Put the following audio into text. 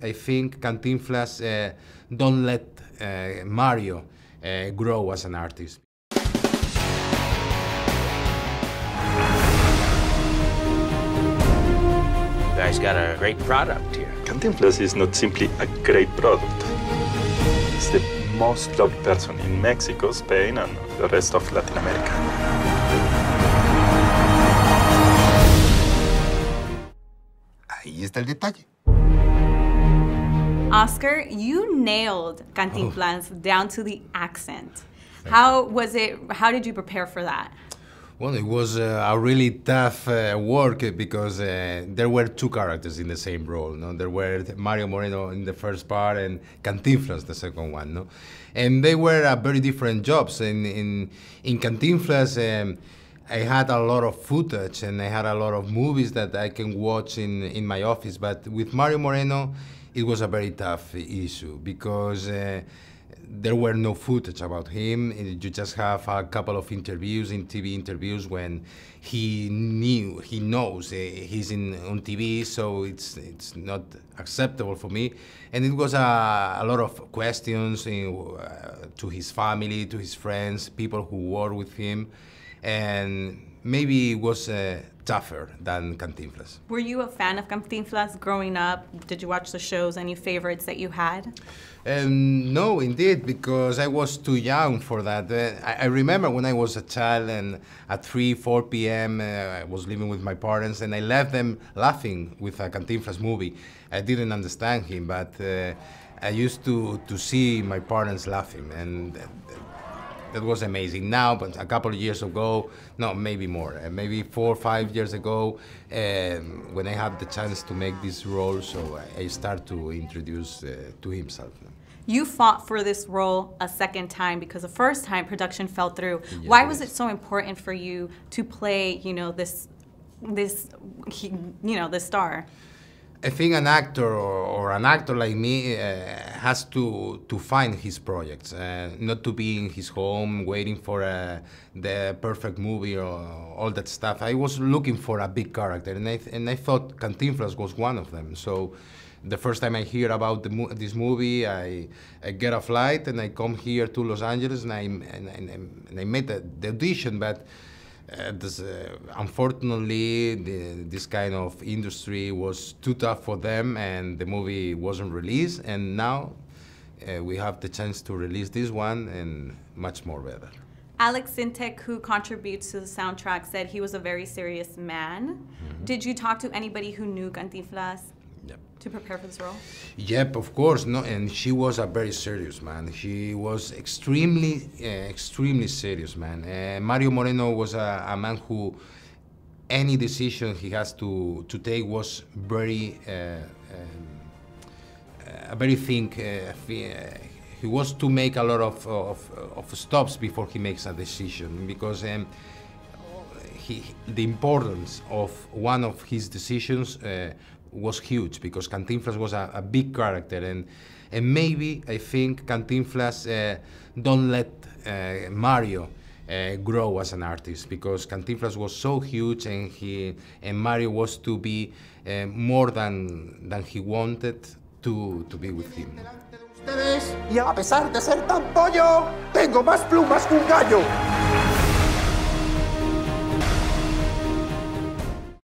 I think Cantinflas don't let Mario grow as an artist. You guys got a great product here. Cantinflas is not simply a great product. He's the most loved person in Mexico, Spain, and the rest of Latin America. Ahí está el detalle. Oscar, you nailed Cantinflas down to the accent. How was it? How did you prepare for that? Well, it was a really tough work because there were two characters in the same role. No? There were Mario Moreno in the first part and Cantinflas the second one. No? And they were very different jobs. In Cantinflas, I had a lot of footage and I had a lot of movies that I can watch in my office. But with Mario Moreno, it was a very tough issue because there were no footage about him. You just have a couple of interviews in TV interviews when he knows he's on TV, so it's not acceptable for me. And it was a lot of questions to his family, to his friends, people who work with him, and maybe it was tougher than Cantinflas. Were you a fan of Cantinflas growing up? Did you watch the shows? Any favorites that you had? No, indeed, because I was too young for that. I remember when I was a child and at 3, 4 p.m. I was living with my parents and I left them laughing with a Cantinflas movie. I didn't understand him, but I used to see my parents laughing, and that was amazing. Now, but a couple of years ago, no, maybe more, maybe 4 or 5 years ago, when I had the chance to make this role, so I start to introduce to himself. You fought for this role a second time because the first time production fell through. Yeah, Why was it so important for you to play, this star? I think an actor or an actor like me has to find his projects, not to be in his home waiting for the perfect movie or all that stuff. I was looking for a big character, and I thought Cantinflas was one of them. So the first time I hear about this movie, I get a flight and I come here to Los Angeles and I made the audition, but unfortunately, this kind of industry was too tough for them and the movie wasn't released, and now we have the chance to release this one and much more better. Alex Sintek, who contributes to the soundtrack, said he was a very serious man. Mm-hmm. Did you talk to anybody who knew Cantinflas to prepare for this role? Yep, of course. No, and she was a very serious man. She was extremely serious man. Mario Moreno was a man who any decision he has to take was very think. He was to make a lot of stops before he makes a decision, because the importance of one of his decisions was huge, because Cantinflas was a big character, and maybe I think Cantinflas don't let Mario grow as an artist, because Cantinflas was so huge and Mario was to be more than he wanted to be with him. Y a pesar de ser tan pollo, tengo más plumas que un gallo.